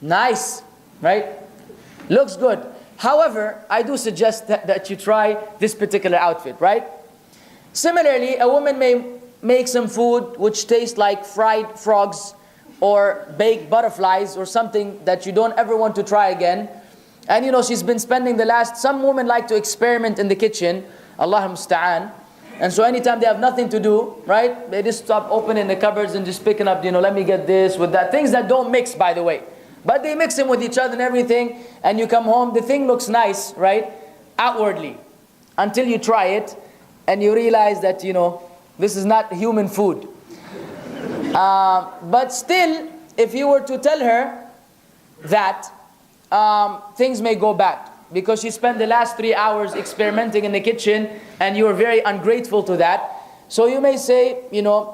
Nice, right? Looks good. However, I do suggest that you try this particular outfit, right? Similarly, a woman may make some food which tastes like fried frogs or baked butterflies or something that you don't ever want to try again. And you know, she's been spending some women like to experiment in the kitchen, Allah musta'an. And so anytime they have nothing to do, right, they just stop opening the cupboards and just picking up, let me get this with that. Things that don't mix, by the way. But they mix them with each other and everything, and you come home, the thing looks nice, right, outwardly. Until you try it, and you realize that, this is not human food. But still, if you were to tell her that, things may go bad. Because she spent the last 3 hours experimenting in the kitchen, and you were very ungrateful to that. So you may say,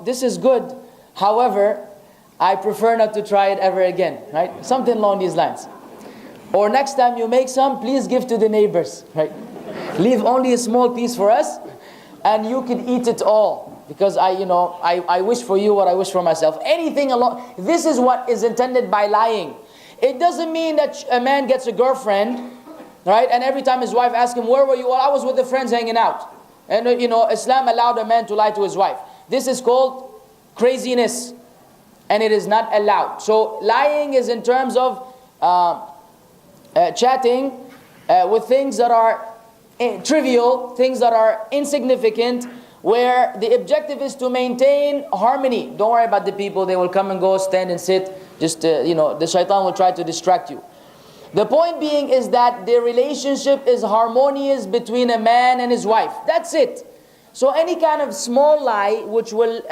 this is good. However, I prefer not to try it ever again, right? Something along these lines. Or next time you make some, please give to the neighbors, right? Leave only a small piece for us, and you can eat it all. Because I wish for you what I wish for myself. Anything along, this is what is intended by lying. It doesn't mean that a man gets a girlfriend, right? And every time his wife asks him, where were you? Well, I was with the friends hanging out. And Islam allowed a man to lie to his wife. This is called craziness. And it is not allowed. So lying is in terms of chatting with things that are trivial, things that are insignificant, where the objective is to maintain harmony. Don't worry about the people. They will come and go, stand and sit. Just, the shaitan will try to distract you. The point being is that the relationship is harmonious between a man and his wife. That's it. So any kind of small lie which will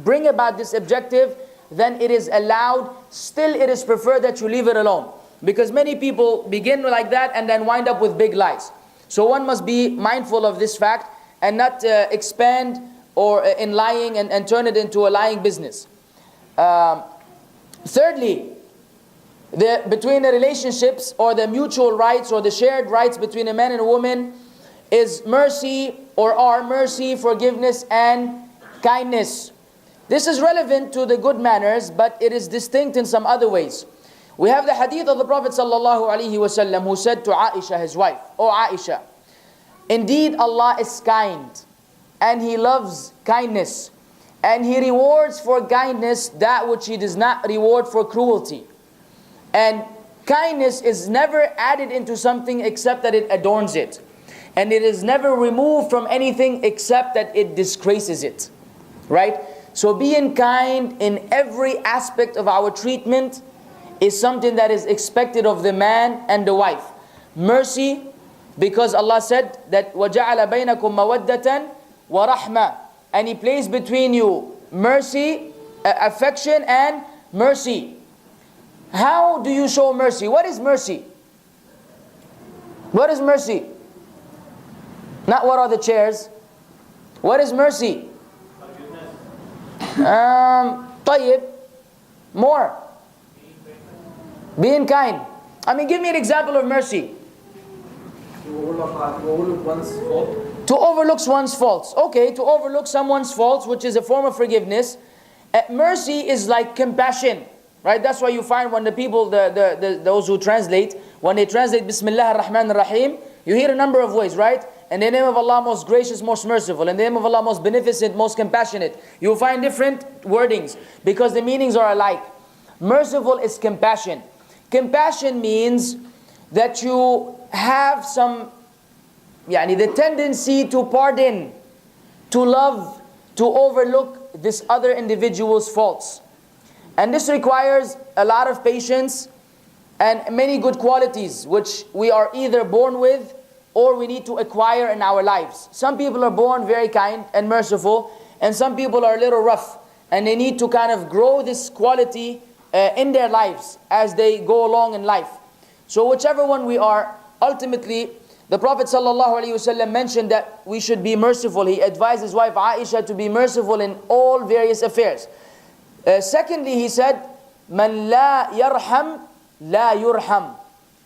bring about this objective, then it is allowed. Still, it is preferred that you leave it alone. Because many people begin like that and then wind up with big lies. So one must be mindful of this fact and not expand or in lying and turn it into a lying business. Thirdly, between the relationships or the mutual rights or the shared rights between a man and a woman is mercy or are mercy, forgiveness, and kindness. This is relevant to the good manners, but it is distinct in some other ways. We have the hadith of the Prophet ﷺ who said to Aisha, his wife, "O Aisha, indeed Allah is kind, and He loves kindness, and He rewards for kindness that which He does not reward for cruelty. And kindness is never added into something except that it adorns it. And it is never removed from anything except that it disgraces it." Right? So being kind in every aspect of our treatment is something that is expected of the man and the wife. Mercy, because Allah said that وَجَعَلَ بَيْنَكُمْ مَوَدَّةً وَرَحْمَةً, and He placed between you mercy, affection and mercy. How do you show mercy? What is mercy? What is mercy? Not what are the chairs. What is mercy? طيب. More. Being kind. Give me an example of mercy. To overlook one's fault. To overlook one's faults. Okay, to overlook someone's faults, which is a form of forgiveness. Mercy is like compassion. Right? That's why you find when the people, those who translate, when they translate Bismillah ar-Rahman ar-Rahim, you hear a number of ways, right? In the name of Allah, most gracious, most merciful. In the name of Allah, most beneficent, most compassionate. You'll find different wordings because the meanings are alike. Merciful is compassion. Compassion means that you have the tendency to pardon, to love, to overlook this other individual's faults. And this requires a lot of patience and many good qualities which we are either born with or we need to acquire in our lives. Some people are born very kind and merciful, and some people are a little rough, and they need to kind of grow this quality in their lives as they go along in life. So whichever one we are, ultimately, the Prophet ﷺ mentioned that we should be merciful. He advised his wife Aisha to be merciful in all various affairs. Secondly, he said, "Man la yarham, la yurham."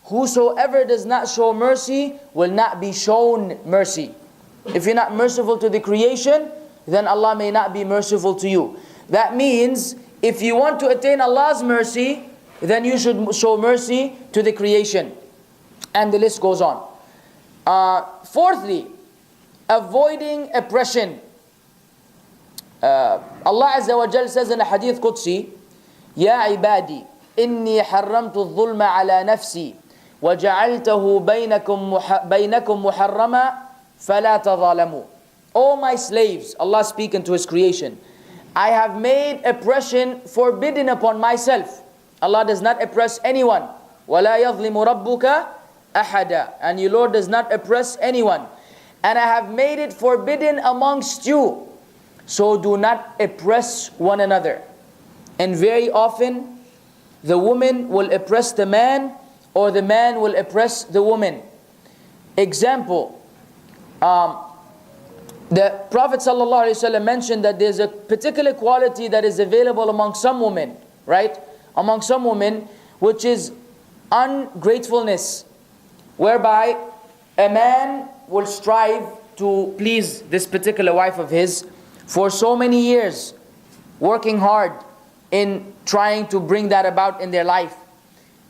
Whosoever does not show mercy will not be shown mercy. If you're not merciful to the creation, then Allah may not be merciful to you. That means, if you want to attain Allah's mercy, then you should show mercy to the creation. And the list goes on. Fourthly, avoiding oppression. Allah Azza wa Jal says in a hadith Qudsi, Ya ibadi, inni harramtu al-dhulma ala nafsi, wa ja'altahu baynakum muharrama, fala tadhalamu. O my slaves, Allah speaking to His creation, I have made oppression forbidden upon myself. Allah does not oppress anyone. وَلَا يَظْلِمُ رَبُّكَ أَحَدًا. And your Lord does not oppress anyone. And I have made it forbidden amongst you. So do not oppress one another. And very often, the woman will oppress the man, or the man will oppress the woman. Example, the Prophet ﷺ mentioned that there's a particular quality that is available among some women, right? Among some women, which is ungratefulness, whereby a man will strive to please this particular wife of his for so many years, working hard in trying to bring that about in their life.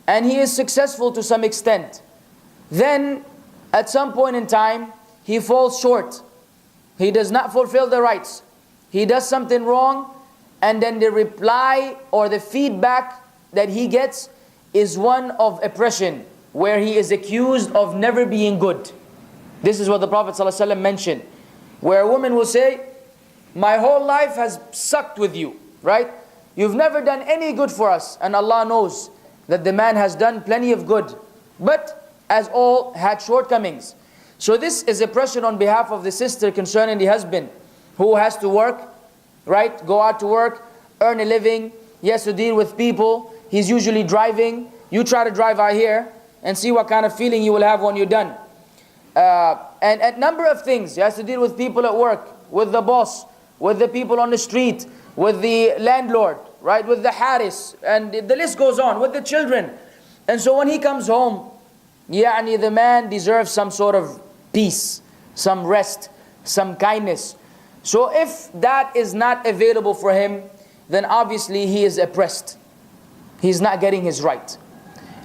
And he is successful to some extent. Then, at some point in time, he falls short. He does not fulfill the rights. He does something wrong, and then the reply or the feedback that he gets is one of oppression, where he is accused of never being good. This is what the Prophet ﷺ mentioned, where a woman will say, my whole life has sucked with you, right? You've never done any good for us. And Allah knows that the man has done plenty of good, but as all had shortcomings. So this is oppression on behalf of the sister concerning the husband, who has to work, right? Go out to work, earn a living. He has to deal with people. He's usually driving. You try to drive out here and see what kind of feeling you will have when you're done. And a number of things. He has to deal with people at work, with the boss, with the people on the street, with the landlord, right? With the haris, and the list goes on, with the children. And so when he comes home, the man deserves some sort of peace, some rest, some kindness. So if that is not available for him, then obviously he is oppressed. He's not getting his right.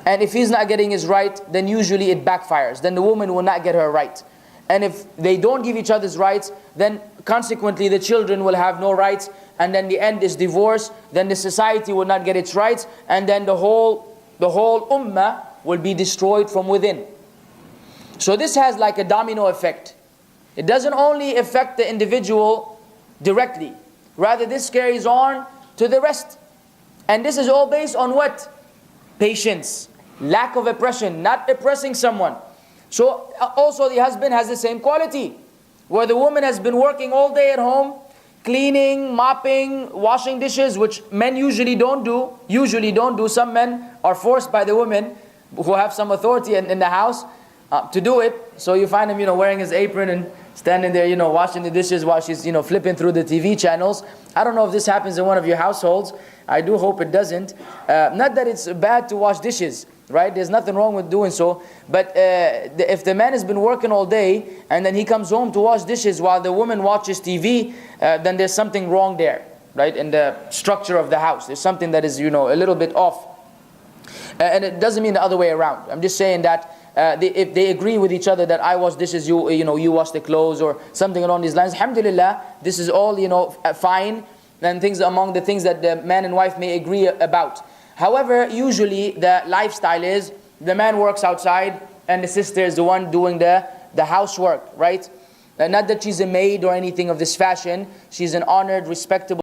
And if he's not getting his right, then usually it backfires. Then the woman will not get her right. And if they don't give each other's rights, then consequently the children will have no rights, and then the end is divorce. Then the society will not get its rights, and then the whole ummah will be destroyed from within. So this has like a domino effect. It doesn't only affect the individual directly, rather this carries on to the rest. And this is all based on what? Patience, lack of oppression, not oppressing someone. So also the husband has the same quality, where the woman has been working all day at home, cleaning, mopping, washing dishes, which men usually don't do. Some men are forced by the women who have some authority in the house to do it. So you find him, wearing his apron and standing there, washing the dishes while she's, flipping through the TV channels. I don't know if this happens in one of your households. I do hope it doesn't. Not that it's bad to wash dishes, right? There's nothing wrong with doing so. But if the man has been working all day and then he comes home to wash dishes while the woman watches TV, then there's something wrong there, right? In the structure of the house. There's something that is, a little bit off. And it doesn't mean the other way around. I'm just saying that if they agree with each other that I wash dishes, you wash the clothes or something along these lines, alhamdulillah, this is all, fine. And things among the things that the man and wife may agree about. However, usually the lifestyle is the man works outside and the sister is the one doing the housework, right? Not that she's a maid or anything of this fashion. She's an honored, respectable